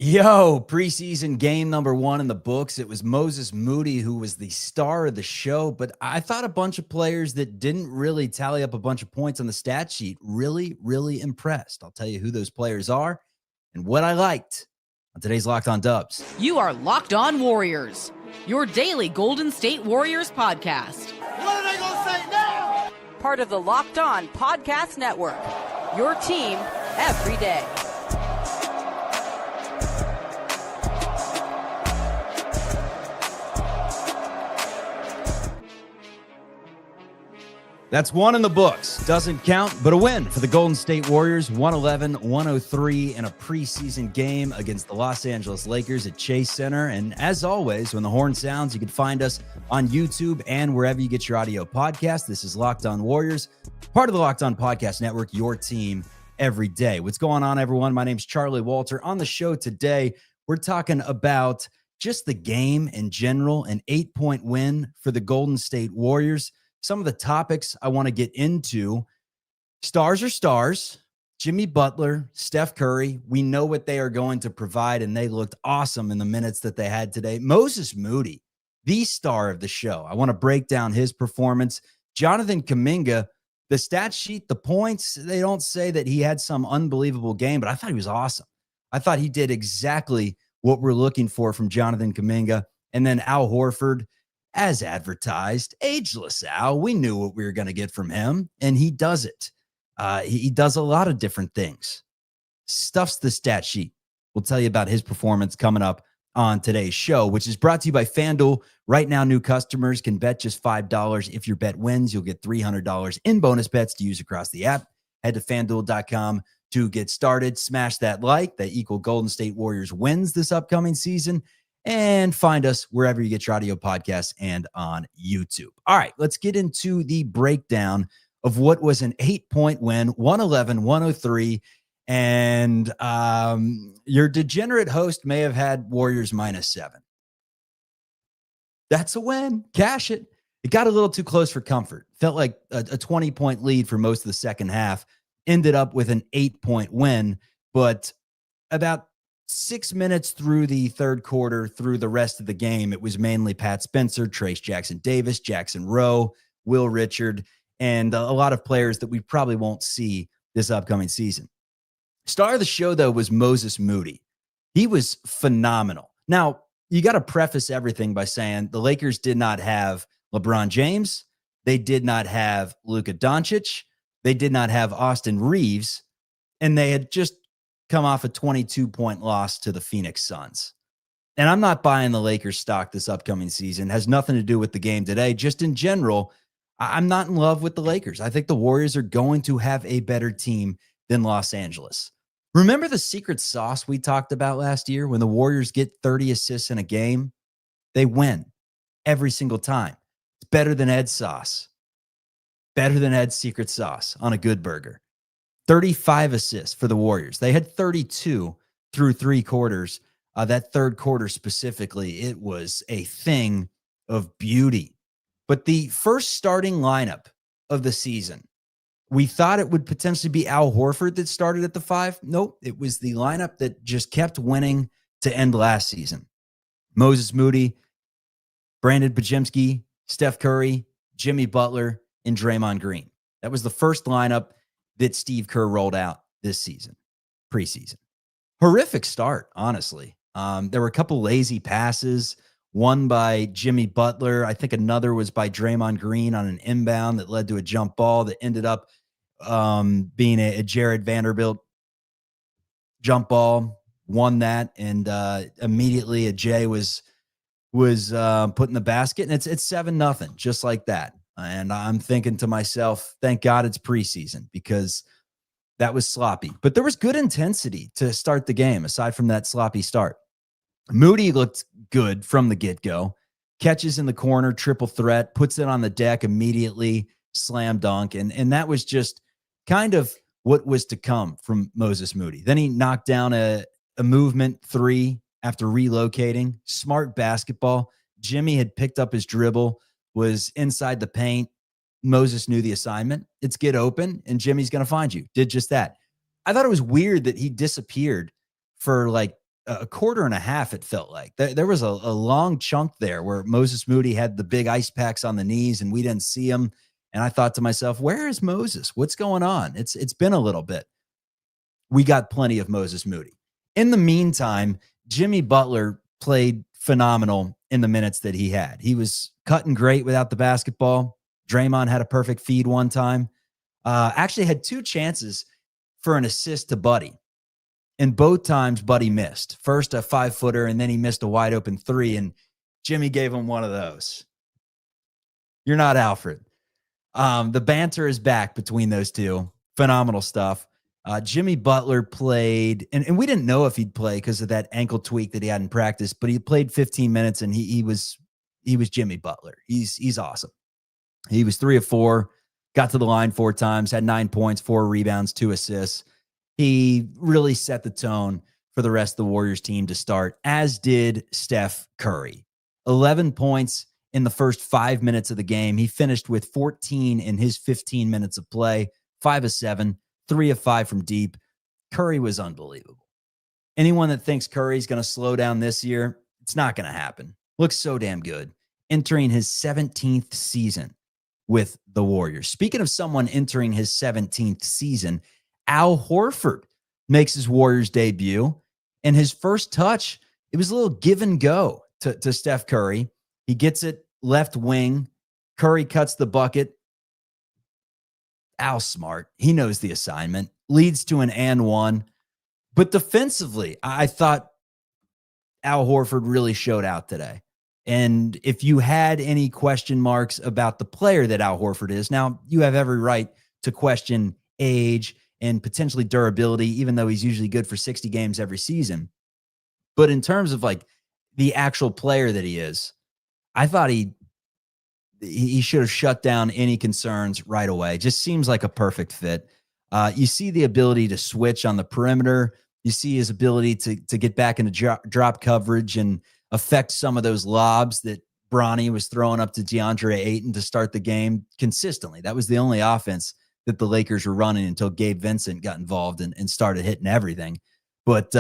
Yo, preseason game number 1 in the books. It was Moses Moody who was the star of the show, but I thought a bunch of players that didn't really tally up a bunch of points on the stat sheet really impressed. I'll tell you who those players are and what I liked on today's Locked On Dubs. You are Locked On Warriors, your daily Golden State Warriors podcast. What are they going to say now? Part of the Locked On Podcast Network, your team every day. That's 1 in the books. Doesn't count, but a win for the Golden State Warriors, 111-103 in a preseason game against the Los Angeles Lakers at Chase Center. And as always, when the horn sounds, you can find us on YouTube and wherever you get your audio podcast. This is Locked On Warriors, part of the Locked On Podcast Network, your team every day. What's going on, everyone? My name's Charlie Walter. On the show today, we're talking about just the game in general, an 8-point win for the Golden State Warriors. Some of the topics I want to get into: stars are stars. Jimmy Butler, Steph Curry, we know what they are going to provide, and they looked awesome in the minutes that they had today. Moses Moody, the star of the show. I want to break down his performance. Jonathan Kuminga, the stat sheet, the points, they don't say that he had some unbelievable game, but I thought he was awesome. I thought he did exactly what we're looking for from Jonathan Kuminga. And then Al Horford, as advertised, ageless Al. We knew what we were going to get from him, and he does it. He does a lot of different things. Stuffs the stat sheet. We'll tell you about his performance coming up on today's show, which is brought to you by FanDuel. Right now, new customers can bet just $5. If your bet wins, you'll get $300 in bonus bets to use across the app. Head to FanDuel.com to get started. Smash that like. That equal Golden State Warriors wins this upcoming season. And find us wherever you get your audio podcasts and on YouTube. All right, let's get into the breakdown of what was an 8-point win, 111-103. And your degenerate host may have had Warriors -7. That's a win. Cash it. It got a little too close for comfort. Felt like a 20-point lead for most of the second half. Ended up with an 8-point win, but about 6 minutes through the third quarter, through the rest of the game, it was mainly Pat Spencer, Trace Jackson-Davis, Jackson Rowe, Will Richard, and a lot of players that we probably won't see this upcoming season. Star of the show, though, was Moses Moody. He was phenomenal. Now, you got to preface everything by saying the Lakers did not have LeBron James. They did not have Luka Doncic. They did not have Austin Reeves. And they had just come off a 22-point loss to the Phoenix Suns. And I'm not buying the Lakers stock this upcoming season. It has nothing to do with the game today. Just in general, I'm not in love with the Lakers. I think the Warriors are going to have a better team than Los Angeles. Remember the secret sauce we talked about last year? When the Warriors get 30 assists in a game, they win every single time. It's better than Ed's sauce. Better than Ed's secret sauce on a good burger. 35 assists for the Warriors. They had 32 through 3 quarters. That third quarter specifically, it was a thing of beauty. But the first starting lineup of the season, we thought it would potentially be Al Horford that started at the 5. Nope, it was the lineup that just kept winning to end last season. Moses Moody, Brandon Bajemski, Steph Curry, Jimmy Butler, and Draymond Green. That was the first lineup that Steve Kerr rolled out this season, preseason. Horrific start, honestly. There were a couple lazy passes, one by Jimmy Butler. I think another was by Draymond Green on an inbound that led to a jump ball that ended up being a Jared Vanderbilt jump ball, won that, and immediately a J was put in the basket, and it's 7-0, just like that. And I'm thinking to myself, thank God it's preseason, because that was sloppy. But there was good intensity to start the game, aside from that sloppy start. Moody looked good from the get-go. Catches in the corner, triple threat, puts it on the deck immediately, slam dunk. And that was just kind of what was to come from Moses Moody. Then he knocked down a movement 3 after relocating. Smart basketball. Jimmy had picked up his dribble, was inside the paint. Moses knew the assignment. It's get open, and Jimmy's going to find you. Did just that. I thought it was weird that he disappeared for like a quarter and a half, it felt like. There was a long chunk there where Moses Moody had the big ice packs on the knees and we didn't see him. And I thought to myself, where is Moses? What's going on? It's been a little bit. We got plenty of Moses Moody. In the meantime, Jimmy Butler played phenomenal in the minutes that he had. He was cutting great without the basketball. Draymond had a perfect feed one time. Actually had 2 chances for an assist to Buddy. And both times Buddy missed. First a 5-footer, and then he missed a wide open 3, and Jimmy gave him one of those. You're not Alfred. The banter is back between those two. Phenomenal stuff. Jimmy Butler played, and we didn't know if he'd play because of that ankle tweak that he had in practice, but he played 15 minutes, and he was Jimmy Butler. He's awesome. He was 3 of 4, got to the line 4 times, had 9 points, 4 rebounds, 2 assists. He really set the tone for the rest of the Warriors team to start, as did Steph Curry. 11 points in the first 5 minutes of the game. He finished with 14 in his 15 minutes of play, 5 of 7, 3 of 5 from deep. Curry was unbelievable. Anyone that thinks Curry's going to slow down this year, it's not going to happen. Looks so damn good. Entering his 17th season with the Warriors. Speaking of someone entering his 17th season, Al Horford makes his Warriors debut, and his first touch, it was a little give and go to Steph Curry. He gets it left wing. Curry cuts the bucket. Al's smart. He knows the assignment. Leads to an and one. But defensively, I thought Al Horford really showed out today. And if you had any question marks about the player that Al Horford is, now you have every right to question age and potentially durability, even though he's usually good for 60 games every season. But in terms of like the actual player that he is, I thought he should have shut down any concerns right away. Just seems like a perfect fit. You see the ability to switch on the perimeter. You see his ability to get back into drop coverage and affect some of those lobs that Bronny was throwing up to DeAndre Ayton to start the game consistently. That was the only offense that the Lakers were running until Gabe Vincent got involved and started hitting everything. But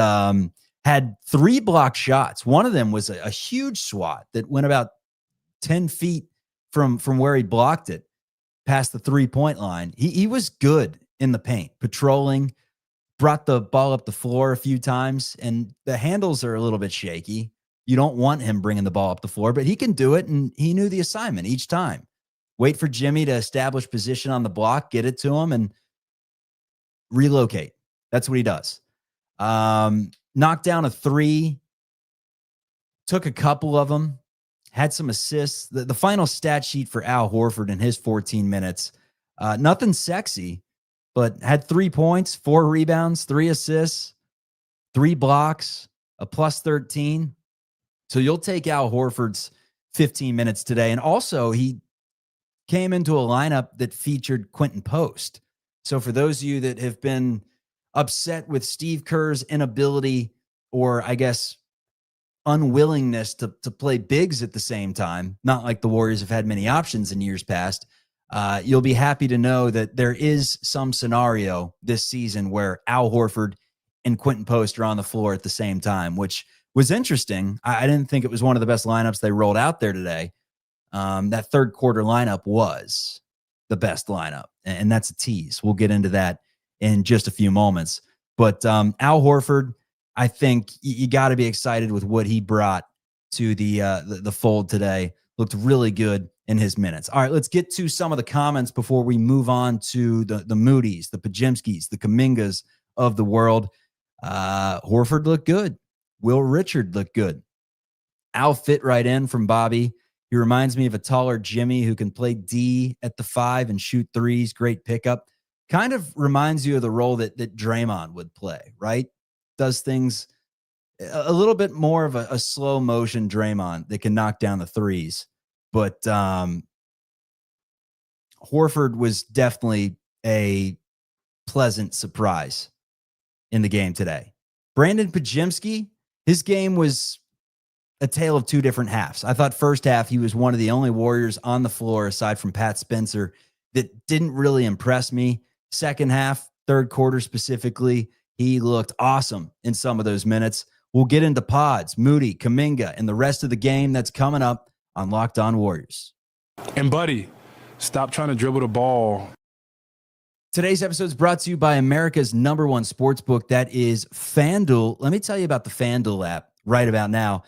had 3 blocked shots. One of them was a huge swat that went about 10 feet from where he blocked it past the 3-point line. He was good in the paint, patrolling, brought the ball up the floor a few times, and the handles are a little bit shaky. You don't want him bringing the ball up the floor, but he can do it, and he knew the assignment each time. Wait for Jimmy to establish position on the block, get it to him, and relocate. That's what he does. Knocked down a 3, took a couple of them, had some assists. The final stat sheet for Al Horford in his 14 minutes, nothing sexy, but had 3 points, 4 rebounds, 3 assists, 3 blocks, a plus 13. So you'll take Al Horford's 15 minutes today. And also he came into a lineup that featured Quentin Post. So for those of you that have been upset with Steve Kerr's inability, or I guess unwillingness to play bigs at the same time, not like the Warriors have had many options in years past, you'll be happy to know that there is some scenario this season where Al Horford and Quentin Post are on the floor at the same time, which was interesting. I didn't think it was one of the best lineups they rolled out there today. That third quarter lineup was the best lineup, and that's a tease. We'll get into that in just a few moments. But Al Horford, I think you got to be excited with what he brought to the fold today. Looked really good in his minutes. All right, let's get to some of the comments before we move on to the Moody's, the Pajimskis, the Kumingas of the world. Horford looked good. Will Richard looked good. Al fit right in from Bobby. He reminds me of a taller Jimmy who can play D at the 5 and shoot threes. Great pickup. Kind of reminds you of the role that Draymond would play, right? Does things a little bit more of a slow motion Draymond that can knock down the threes. But Horford was definitely a pleasant surprise in the game today. Brandon Pajimski, his game was a tale of 2 different halves. I thought first half he was one of the only Warriors on the floor aside from Pat Spencer that didn't really impress me. Second half, third quarter specifically, he looked awesome in some of those minutes. We'll get into Podz, Moody, Kuminga, and the rest of the game that's coming up on Locked On Warriors. And buddy, stop trying to dribble the ball. Today's episode is brought to you by America's #1 sportsbook, that is FanDuel. Let me tell you about the FanDuel app right about now.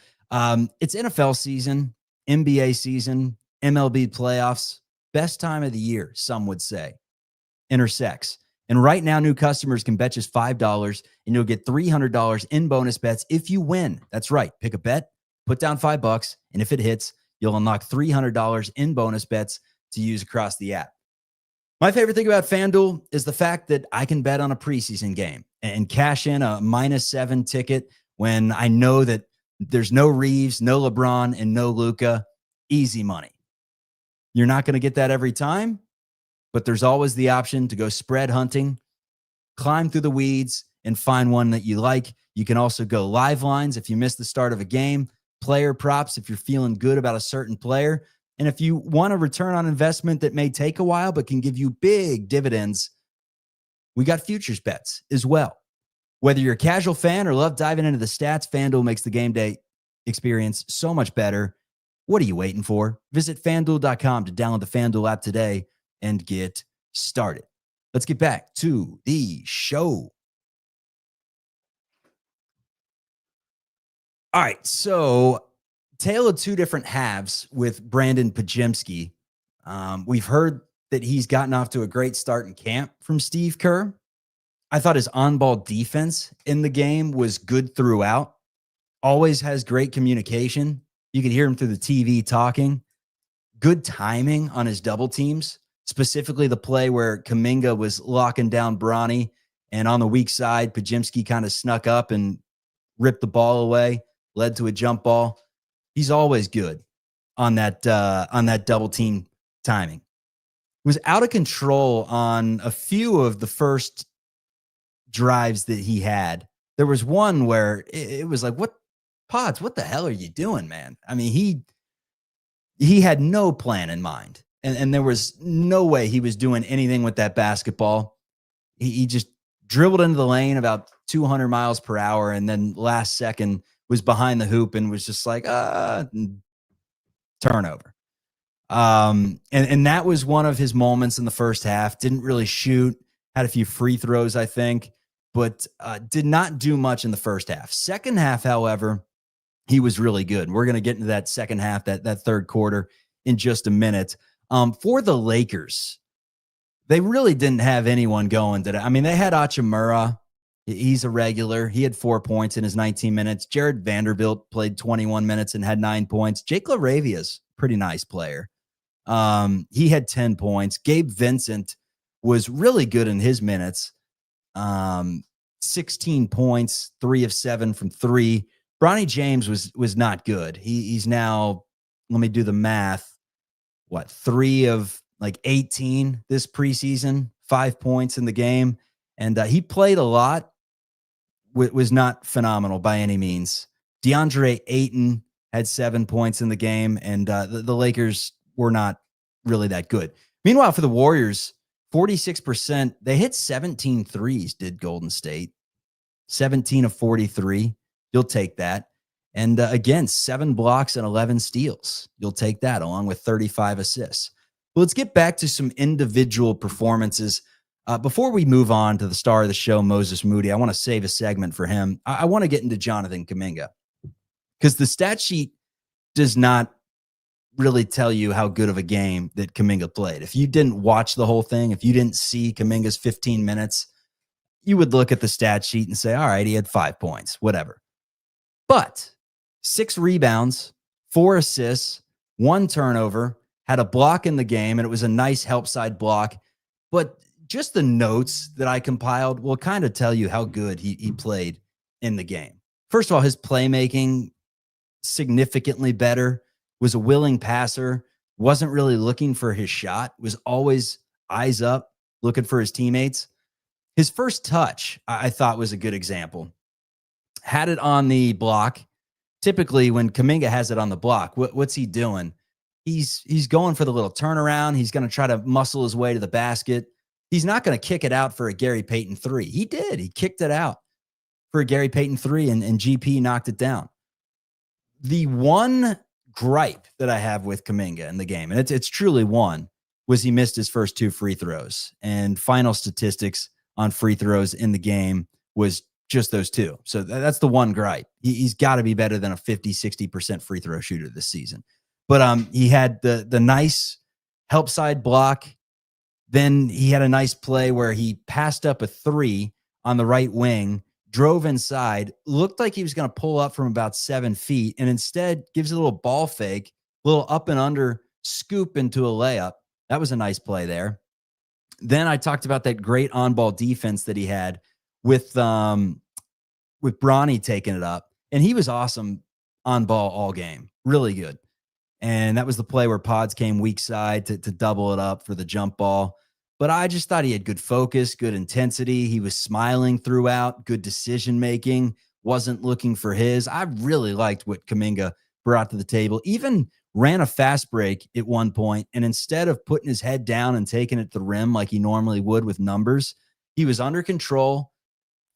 It's NFL season, NBA season, MLB playoffs, best time of the year, some would say, intersects. And right now, new customers can bet just $5 and you'll get $300 in bonus bets if you win. That's right. Pick a bet, put down $5, and if it hits, you'll unlock $300 in bonus bets to use across the app. My favorite thing about FanDuel is the fact that I can bet on a preseason game and cash in a -7 ticket when I know that there's no Reeves, no LeBron, and no Luka. Easy money. You're not going to get that every time, but there's always the option to go spread hunting, climb through the weeds, and find one that you like. You can also go live lines if you miss the start of a game, player props if you're feeling good about a certain player. And if you want a return on investment that may take a while but can give you big dividends, we got futures bets as well. Whether you're a casual fan or love diving into the stats, FanDuel makes the game day experience so much better. What are you waiting for? Visit FanDuel.com to download the FanDuel app today and get started. Let's get back to the show. All right, so tale of two different halves with Brandon Podziemski. We've heard that he's gotten off to a great start in camp from Steve Kerr. I thought his on-ball defense in the game was good throughout. Always has great communication. You can hear him through the TV talking. Good timing on his double teams, specifically the play where Kuminga was locking down Bronny, and on the weak side, Podziemski kind of snuck up and ripped the ball away, led to a jump ball. He's always good on that double team timing. Was out of control on a few of the first drives that he had. There was one where it was like, what, Podz, what the hell are you doing, man? I mean, he had no plan in mind. And there was no way he was doing anything with that basketball. He just dribbled into the lane about 200 miles per hour, and then last second was behind the hoop and was just like, turnover. And that was one of his moments in the first half. Didn't really shoot, had a few free throws, I think, but did not do much in the first half. Second half, however, he was really good. We're going to get into that second half, that third quarter in just a minute. For the Lakers, they really didn't have anyone going today. I mean, they had Hachimura. He's a regular. He had 4 points in his 19 minutes. Jared Vanderbilt played 21 minutes and had 9 points. Jake LaRavia's a pretty nice player. He had 10 points. Gabe Vincent was really good in his minutes. 16 points, 3 of 7 from 3. Bronny James was not good. He's now, let me do the math, 3 of 18 this preseason, 5 points in the game. And he played a lot, was not phenomenal by any means. DeAndre Ayton had 7 points in the game, and the Lakers were not really that good. Meanwhile, for the Warriors, 46%, they hit 17 threes, did Golden State. 17 of 43. You'll take that. And again, 7 blocks and 11 steals. You'll take that, along with 35 assists. But let's get back to some individual performances. Before we move on to the star of the show, Moses Moody, I want to save a segment for him. I want to get into Jonathan Kuminga, because the stat sheet does not really tell you how good of a game that Kuminga played. If you didn't watch the whole thing, if you didn't see Kuminga's 15 minutes, you would look at the stat sheet and say, all right, he had 5 points, whatever. But 6 rebounds, 4 assists, 1 turnover, had a block in the game, and it was a nice help side block. But just the notes that I compiled will kind of tell you how good he played in the game. First of all, his playmaking significantly better, was a willing passer, wasn't really looking for his shot, was always eyes up, looking for his teammates. His first touch, I thought, was a good example. Had it on the block. Typically, when Kuminga has it on the block, what's he doing? He's going for the little turnaround. He's going to try to muscle his way to the basket. He's not going to kick it out for a Gary Payton 3. He did. He kicked it out for a Gary Payton 3, and GP knocked it down. The one gripe that I have with Kuminga in the game, and it's truly one, was he missed his first 2 free throws. And final statistics on free throws in the game was just those 2. So that's the one gripe. He's got to be better than a 50-60% free throw shooter this season. But he had the nice help side block. Then he had a nice play where he passed up a 3 on the right wing, drove inside, looked like he was going to pull up from about 7 feet, and instead gives a little ball fake, little up and under scoop into a layup. That was a nice play there. Then I talked about that great on-ball defense that he had with Bronny taking it up, and he was awesome on ball all game, really good. And that was the play where Podz came weak side to double it up for the jump ball. But I just thought he had good focus, good intensity. He was smiling throughout, good decision-making, wasn't looking for his. I really liked what Kuminga brought to the table. Even ran a fast break at one point, and instead of putting his head down and taking it to the rim like he normally would with numbers, he was under control,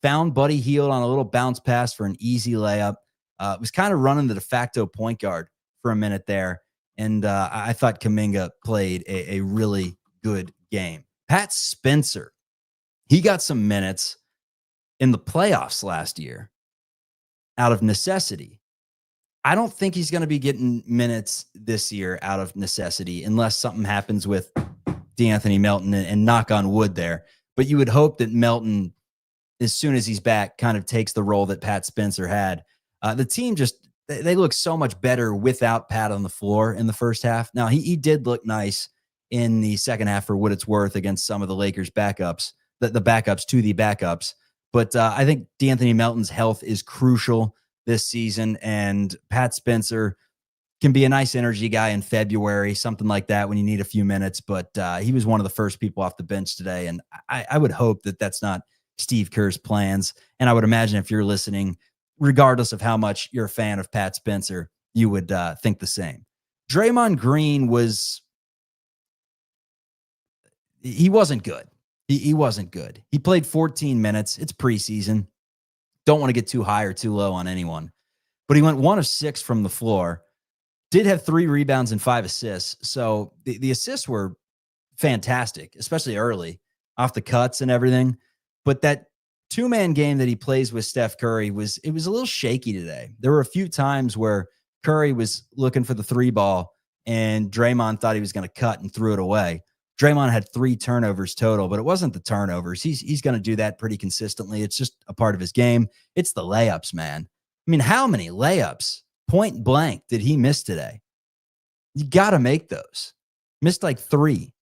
found Buddy Hield on a little bounce pass for an easy layup. Was kind of running the de facto point guard for a minute there. And I thought Kuminga played a really good game. Pat Spencer, he got some minutes in the playoffs last year out of necessity. I don't think he's going to be getting minutes this year out of necessity unless something happens with DeAnthony Melton, and knock on wood there. But you would hope that Melton, as soon as he's back, kind of takes the role that Pat Spencer had. The team just, they look so much better without Pat on the floor in the first half. Now, he did look nice in the second half for what it's worth against some of the Lakers backups, the backups to the backups. But I think DeAnthony Melton's health is crucial this season, and Pat Spencer can be a nice energy guy in February, something like that when you need a few minutes. But he was one of the first people off the bench today, and I would hope that that's not Steve Kerr's plans. And I would imagine if you're listening, regardless of how much you're a fan of Pat Spencer, you would think the same. Draymond Green he wasn't good. He wasn't good. He played 14 minutes. It's preseason. Don't want to get too high or too low on anyone. But he went 1 of 6 from the floor. Did have 3 rebounds and 5 assists. So the assists were fantastic, especially early, off the cuts and everything. But that 2-man game that he plays with Steph Curry was a little shaky today. There were a few times where Curry was looking for the 3 ball and Draymond thought he was going to cut and threw it away. Draymond had 3 turnovers total, but it wasn't the turnovers. He's going to do that pretty consistently. It's just a part of his game. It's the layups, man. I mean, how many layups, point blank, did he miss today? You got to make those. Missed like 3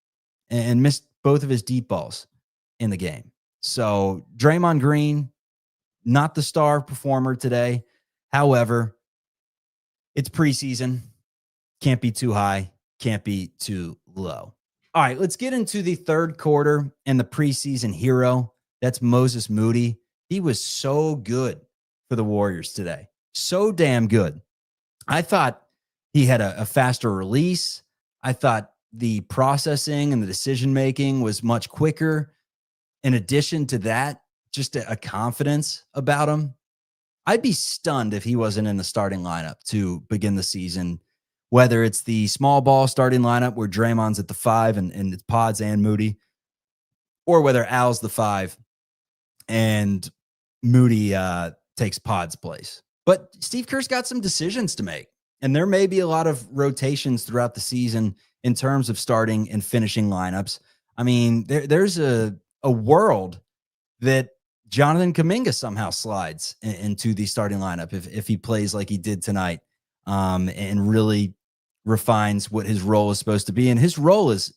and missed both of his deep balls in the game. So Draymond Green, not the star performer today. However, it's preseason. Can't be too high. Can't be too low. All right, let's get into the third quarter and the preseason hero. That's Moses Moody. He was so good for the Warriors today. So damn good. I thought he had a faster release. I thought the processing and the decision-making was much quicker. In addition to that, just a confidence about him. I'd be stunned if he wasn't in the starting lineup to begin the season, whether it's the small ball starting lineup where Draymond's at the 5 and it's Podz and Moody, or whether Al's the 5 and Moody takes Podz' place. But Steve Kerr's got some decisions to make, and there may be a lot of rotations throughout the season in terms of starting and finishing lineups. I mean, there's a world that Jonathan Kuminga somehow slides into the starting lineup if he plays like he did tonight, and really refines what his role is supposed to be. And his role is,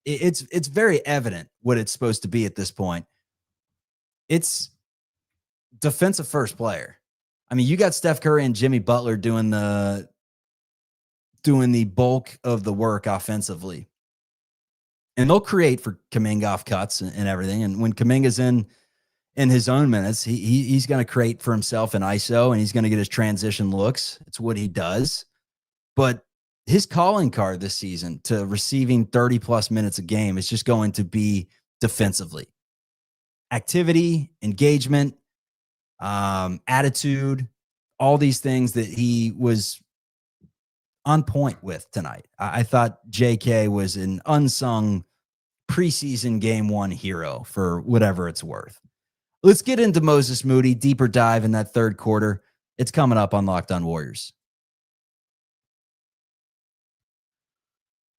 it's very evident what it's supposed to be at this point. It's defensive first player. I mean, you got Steph Curry and Jimmy Butler doing the bulk of the work offensively. And they'll create for Kuminga off cuts and everything. And when Kuminga's in his own minutes, he's going to create for himself in ISO, and he's going to get his transition looks. It's what he does. But his calling card this season to receiving 30-plus minutes a game is just going to be defensively. Activity, engagement, attitude, all these things that he was on point with tonight. I thought JK was an unsung preseason game one hero for whatever it's worth. Let's get into Moses Moody, deeper dive in that third quarter. It's coming up on Locked On Warriors.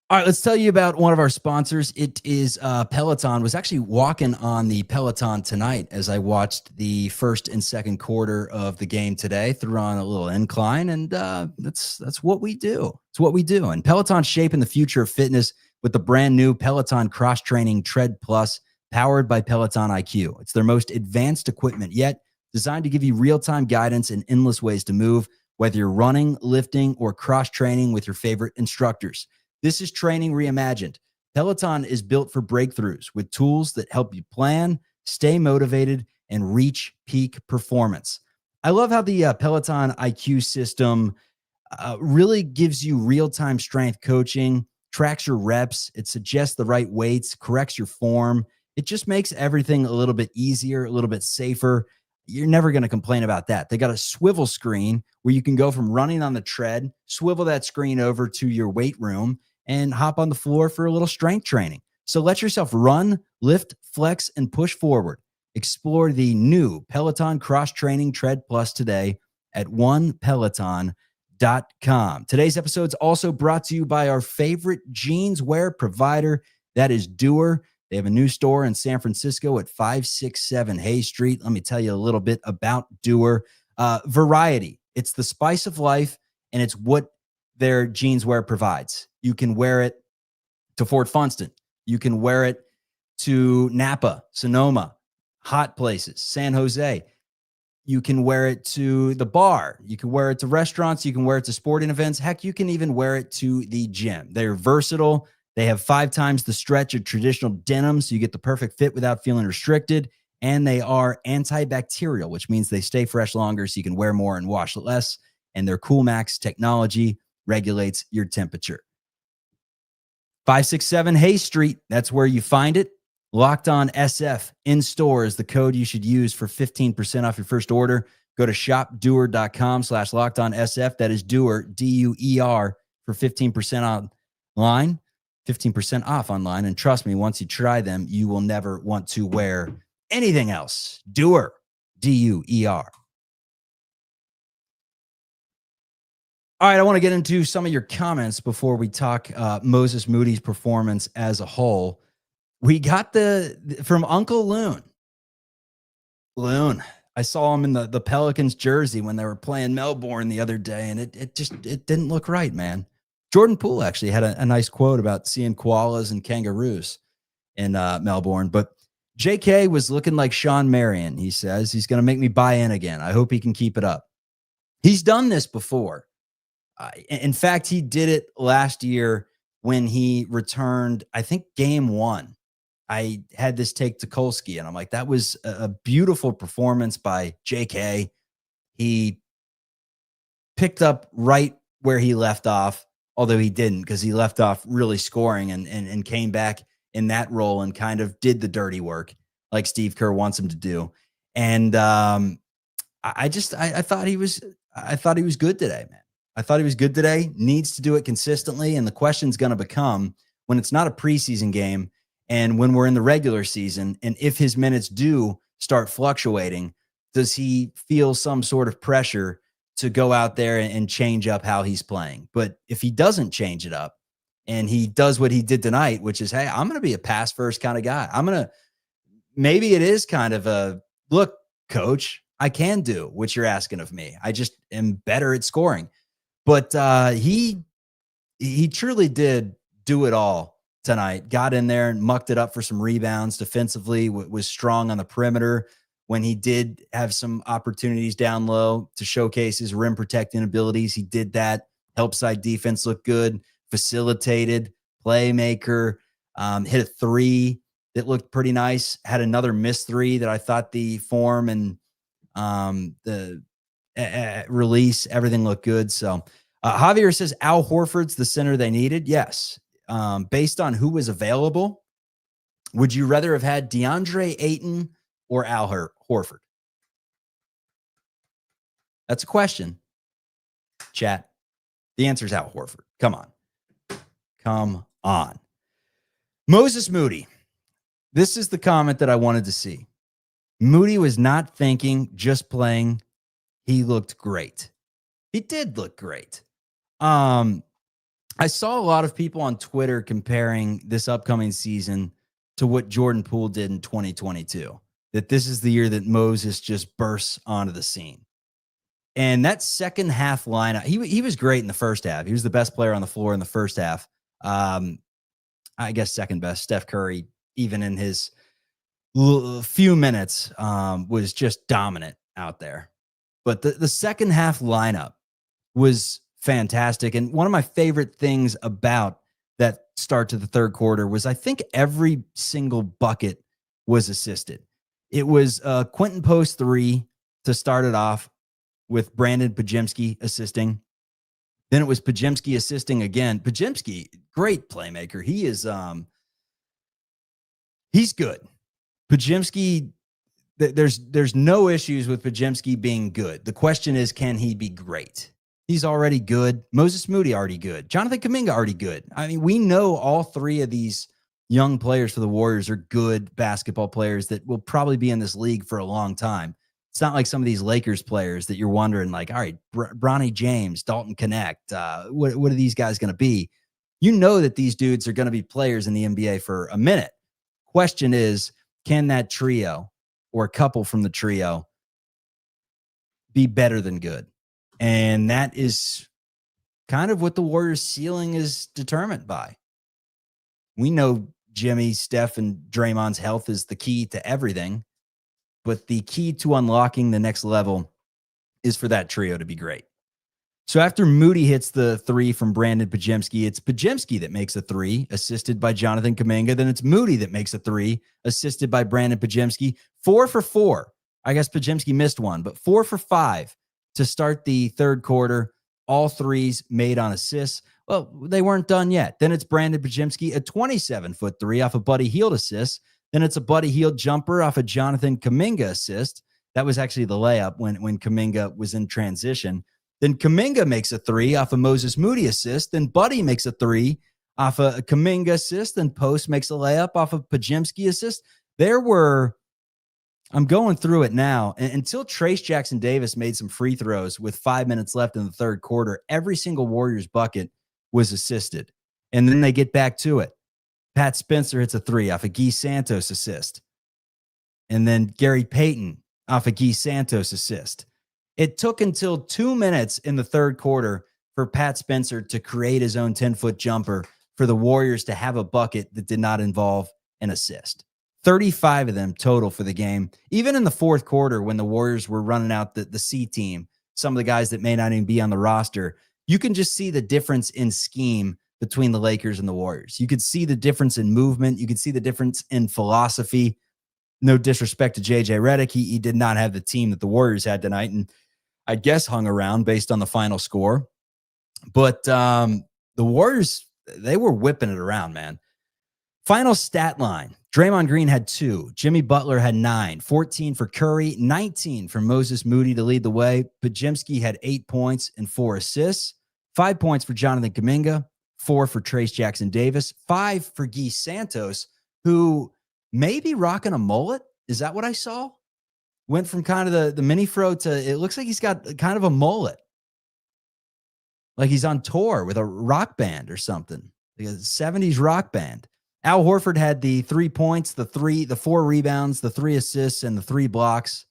All right, let's tell you about one of our sponsors. It is Peloton. Was actually walking on the Peloton tonight as I watched the first and second quarter of the game today. Threw on a little incline, and that's what we do. It's what we do. And Peloton's shaping the future of fitness with the brand new Peloton Cross Training Tread Plus, powered by Peloton IQ. It's their most advanced equipment yet, designed to give you real-time guidance and endless ways to move, whether you're running, lifting, or cross-training with your favorite instructors. This is training reimagined. Peloton is built for breakthroughs with tools that help you plan, stay motivated, and reach peak performance. I love how the Peloton IQ system really gives you real-time strength coaching, tracks your reps, it suggests the right weights, corrects your form. It just makes everything a little bit easier, a little bit safer. You're never going to complain about that. They got a swivel screen where you can go from running on the tread, swivel that screen over to your weight room, and hop on the floor for a little strength training. So let yourself run, lift, flex, and push forward. Explore the new Peloton Cross Training Tread Plus today at onepeloton.com. Today's episode is also brought to you by our favorite jeans wear provider, that is Doer. They have a new store in San Francisco at 567 Hay Street. Let me tell you a little bit about Doer. Variety. It's the spice of life, and it's what their jeans wear provides. You can wear it to Fort Funston. You can wear it to Napa, Sonoma, hot places, San Jose. You can wear it to the bar. You can wear it to restaurants. You can wear it to sporting events. Heck, you can even wear it to the gym. They're versatile. They have 5 times the stretch of traditional denim, so you get the perfect fit without feeling restricted. And they are antibacterial, which means they stay fresh longer, so you can wear more and wash less. And their Cool Max technology regulates your temperature. 567 Hay Street, that's where you find it. Locked On SF in store is the code you should use for 15% off your first order. Go to shopdoer.com/lockedonsf. That is Doer, D-U-E-R, for 15% online, 15% off online. And trust me, once you try them, you will never want to wear anything else. Doer, D-U-E-R. All right, I want to get into some of your comments before we talk Moses Moody's performance as a whole. We got from Uncle Loon. Loon, I saw him in the Pelicans jersey when they were playing Melbourne the other day, and it didn't look right, man. Jordan Poole actually had a nice quote about seeing koalas and kangaroos in Melbourne, but JK was looking like Sean Marion. He says he's going to make me buy in again. I hope he can keep it up. He's done this before. In fact, he did it last year when he returned, I think, game 1. I had this take to Kolsky, and I'm like, that was a beautiful performance by JK. He picked up right where he left off, although he didn't, because he left off really scoring and came back in that role and kind of did the dirty work like Steve Kerr wants him to do. And I thought he was good today, man. I thought he was good today, needs to do it consistently. And the question's going to become, when it's not a preseason game and when we're in the regular season, and if his minutes do start fluctuating, does he feel some sort of pressure to go out there and change up how he's playing? But if he doesn't change it up and he does what he did tonight, which is, hey, I'm going to be a pass first kind of guy. Maybe it is kind of a, look, coach, I can do what you're asking of me. I just am better at scoring. But he truly did do it all tonight. Got in there and mucked it up for some rebounds defensively, was strong on the perimeter when he did have some opportunities down low to showcase his rim protecting abilities. He did that. Help side defense look good, facilitated, playmaker, hit a 3 that looked pretty nice, had another missed 3 that I thought the form and the release, everything looked good. So Javier says Al Horford's the center they needed. Yes. Based on who was available, would you rather have had DeAndre Ayton or Al Horford? That's a question. Chat. The answer is Al Horford. Come on. Moses Moody. This is the comment that I wanted to see. Moody was not thinking, just playing. He looked great. He did look great. I saw a lot of people on Twitter comparing this upcoming season to what Jordan Poole did in 2022, that this is the year that Moses just bursts onto the scene. And that second half lineup, he was great in the first half. He was the best player on the floor in the first half. I guess second best. Steph Curry, even in his few minutes, was just dominant out there. But the second half lineup was fantastic. And one of my favorite things about that start to the third quarter was I think every single bucket was assisted. It was Quentin Post 3 to start it off, with Brandon Podziemski assisting. Then it was Podziemski assisting again. Podziemski, great playmaker. He is he's good. Podziemski, there's no issues with Podziemski being good. The question is, can he be great? He's already good. Moses Moody already good. Jonathan Kuminga already good. I mean, we know all three of these young players for the Warriors are good basketball players that will probably be in this league for a long time. It's not like some of these Lakers players that you're wondering, like, all right, Bronny James, Dalton Connect, what are these guys going to be? You know that these dudes are going to be players in the NBA for a minute. Question is, can that trio or a couple from the trio be better than good? And that is kind of what the Warriors' ceiling is determined by. We know Jimmy, Steph, and Draymond's health is the key to everything. But the key to unlocking the next level is for that trio to be great. So after Moody hits the 3 from Brandon Podziemski, it's Podziemski that makes a 3, assisted by Jonathan Kuminga. Then it's Moody that makes a 3, assisted by Brandon Podziemski. 4 for 4. I guess Podziemski missed one, but 4 for 5 to start the third quarter. All threes made on assists. Well, they weren't done yet. Then it's Brandon Podziemski, a 27-foot 3 off a Buddy Hield assist. Then it's a Buddy Hield jumper off a Jonathan Kuminga assist. That was actually the layup when Kuminga was in transition. Then Kuminga makes a 3 off a Moses Moody assist. Then Buddy makes a 3 off a Kuminga assist. Then Post makes a layup off of Podziemski assist. I'm going through it now. And until Trace Jackson Davis made some free throws with 5 minutes left in the third quarter, every single Warriors bucket was assisted. And then they get back to it. Pat Spencer hits a 3 off a Guy Santos assist. And then Gary Payton off a Guy Santos assist. It took until 2 minutes in the third quarter for Pat Spencer to create his own 10-foot jumper for the Warriors to have a bucket that did not involve an assist. 35 of them total for the game. Even in the fourth quarter, when the Warriors were running out the C team, some of the guys that may not even be on the roster, you can just see the difference in scheme between the Lakers and the Warriors. You could see the difference in movement. You could see the difference in philosophy. No disrespect to JJ Redick. He did not have the team that the Warriors had tonight, and I guess hung around based on the final score. But the Warriors, they were whipping it around, man. Final stat line. Draymond Green had 2. Jimmy Butler had 9. 14 for Curry. 19 for Moses Moody to lead the way. Podziemski had 8 points and 4 assists. 5 points for Jonathan Kuminga. 4 for Trace Jackson Davis. 5 for Guy Santos, who may be rocking a mullet. Is that what I saw? Went from kind of the mini fro to, it looks like he's got kind of a mullet. Like he's on tour with a rock band or something. Like a 70s rock band. Al Horford had the 3 points, the 4 rebounds, the 3 assists, and the 3 blocks.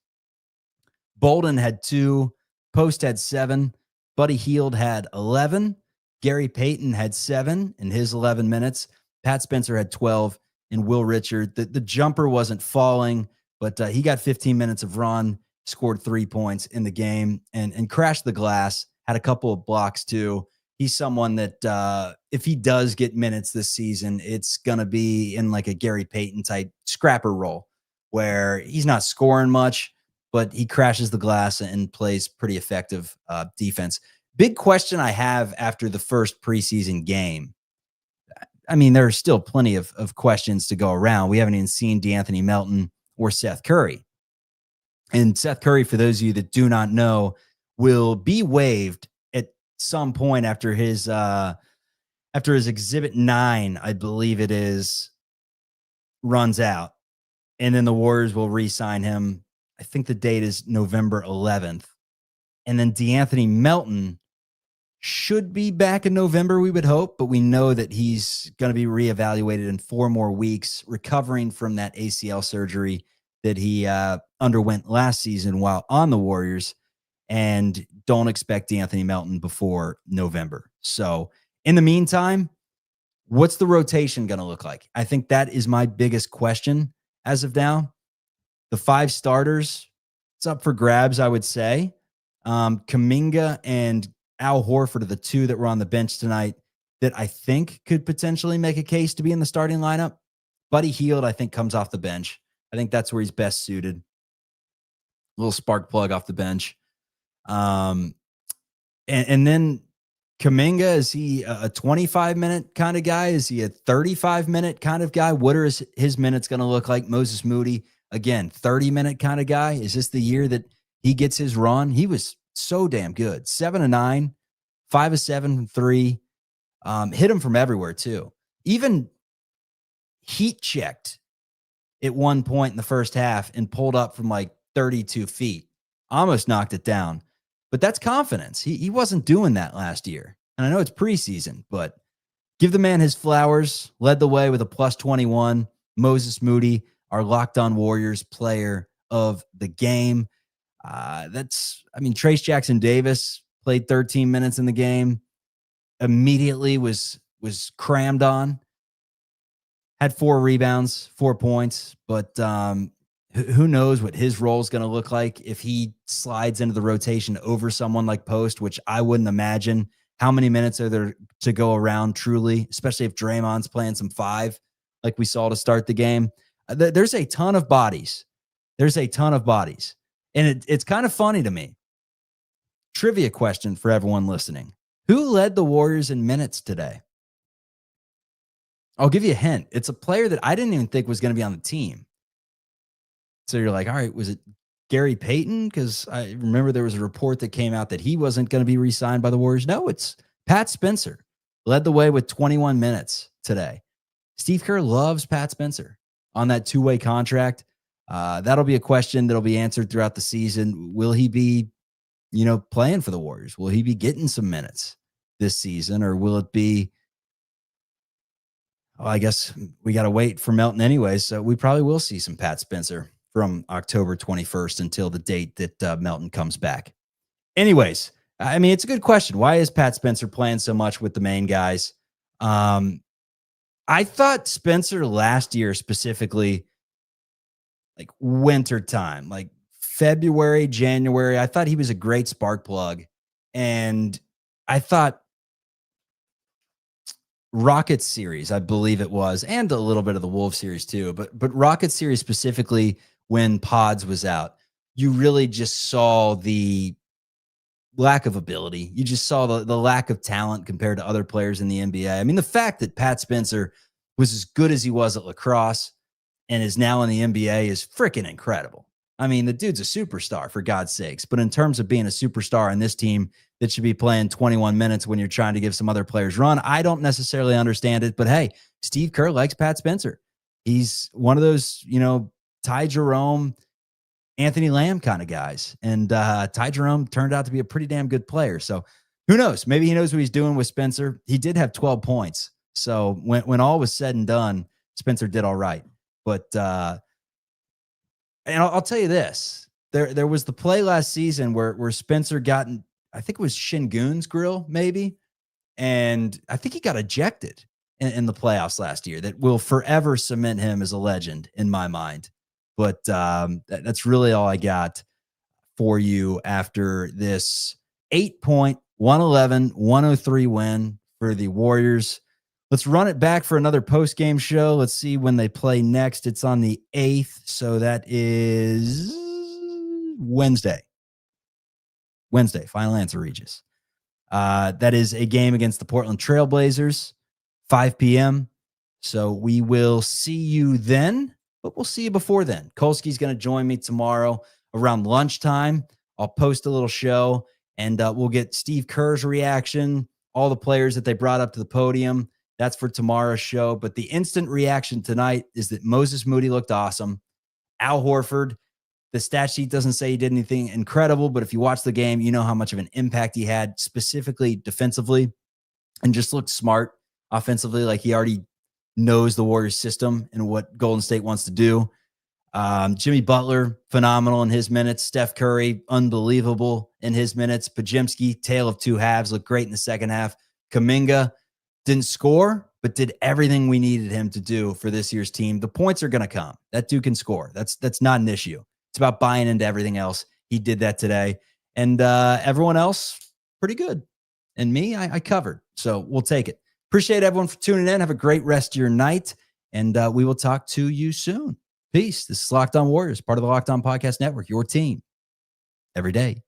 Bolden had 2. Post had 7. Buddy Hield had 11. Gary Payton had 7 in his 11 minutes. Pat Spencer had 12. And Will Richard, the jumper wasn't falling, but he got 15 minutes of run, scored 3 points in the game, and crashed the glass, had a couple of blocks too. He's someone that if he does get minutes this season, it's going to be in like a Gary Payton type scrapper role where he's not scoring much, but he crashes the glass and plays pretty effective defense. Big question I have after the first preseason game. I mean, there are still plenty of questions to go around. We haven't even seen DeAnthony Melton or Seth Curry. And Seth Curry, for those of you that do not know, will be waived at some point after his Exhibit 9, I believe it is, runs out. And then the Warriors will re-sign him. I think the date is November 11th. And then DeAnthony Melton should be back in November, we would hope, but we know that he's going to be reevaluated in 4 more weeks, recovering from that ACL surgery that he underwent last season while on the Warriors, and don't expect DeAnthony Melton before November. So in the meantime, what's the rotation going to look like? I think that is my biggest question as of now. The 5 starters, it's up for grabs, I would say. Kuminga and Al Horford are the 2 that were on the bench tonight that I think could potentially make a case to be in the starting lineup. Buddy Hield, I think, comes off the bench. I think that's where he's best suited. A little spark plug off the bench. And then Kuminga, is he a 25-minute kind of guy? Is he a 35-minute kind of guy? What are his minutes going to look like? Moses Moody, again, 30-minute kind of guy. Is this the year that he gets his run? He was so damn good. 7 of 9, 5 of 7 from 3. Hit him from everywhere too. Even heat checked at one point in the first half and pulled up from like 32 feet. Almost knocked it down. But that's confidence. He wasn't doing that last year. And I know it's preseason, but give the man his flowers. Led the way with a plus 21. Moses Moody, our Locked On Warriors player of the game. Trace Jackson Davis played 13 minutes in the game. Immediately was crammed on. Had 4 rebounds, 4 points, but who knows what his role is going to look like if he slides into the rotation over someone like Post, which I wouldn't imagine. How many minutes are there to go around truly, especially if Draymond's playing some 5 like we saw to start the game? There's a ton of bodies. And it's kind of funny to me. Trivia question for everyone listening. Who led the Warriors in minutes today? I'll give you a hint. It's a player that I didn't even think was going to be on the team. So you're like, all right, was it Gary Payton? Because I remember there was a report that came out that he wasn't going to be re-signed by the Warriors. No, it's Pat Spencer. Led the way with 21 minutes today. Steve Kerr loves Pat Spencer on that 2-way contract. That'll be a question that'll be answered throughout the season. Will he be, playing for the Warriors? Will he be getting some minutes this season? Or will it be, I guess we got to wait for Melton anyway. So we probably will see some Pat Spencer from October 21st until the date that Melton comes back. Anyways, it's a good question. Why is Pat Spencer playing so much with the main guys? I thought Spencer last year specifically, like winter time, like February, January, I thought he was a great spark plug. And I thought Rockets series, I believe it was, and a little bit of the Wolves series too, but Rockets series specifically when Podz was out, you really just saw the lack of ability. You just saw the lack of talent compared to other players in the NBA. The fact that Pat Spencer was as good as he was at lacrosse and is now in the NBA is freaking incredible. The dude's a superstar, for God's sakes. But in terms of being a superstar on this team that should be playing 21 minutes when you're trying to give some other players run, I don't necessarily understand it. But hey, Steve Kerr likes Pat Spencer. He's one of those, Ty Jerome, Anthony Lamb kind of guys. And Ty Jerome turned out to be a pretty damn good player. So who knows? Maybe he knows what he's doing with Spencer. He did have 12 points. So when all was said and done, Spencer did all right. But and I'll tell you this. There was the play last season where Spencer got, I think it was Şengün's grill, maybe. And I think he got ejected in the playoffs last year. That will forever cement him as a legend in my mind. But that's really all I got for you after this 8-point, 111-103 win for the Warriors. Let's run it back for another post-game show. Let's see when they play next. It's on the 8th, so that is Wednesday. Final answer, Regis. That is a game against the Portland Trailblazers, 5 p.m. So we will see you then, but we'll see you before then. Kolsky's going to join me tomorrow around lunchtime. I'll post a little show, And we'll get Steve Kerr's reaction, all the players that they brought up to the podium. That's for tomorrow's show. But the instant reaction tonight is that Moses Moody looked awesome. Al Horford, the stat sheet doesn't say he did anything incredible, but if you watch the game, you know how much of an impact he had, specifically defensively, and just looked smart offensively, like he already knows the Warriors system and what Golden State wants to do. Jimmy Butler, phenomenal in his minutes. Steph Curry, unbelievable in his minutes. Pajimski, tale of two halves, looked great in the second half. Kuminga didn't score, but did everything we needed him to do for this year's team. The points are going to come. That dude can score. That's not an issue. It's about buying into everything else. He did that today. And everyone else, pretty good. And me, I covered. So we'll take it. Appreciate everyone for tuning in. Have a great rest of your night. And we will talk to you soon. Peace. This is Locked On Warriors, part of the Locked On Podcast Network, your team every day.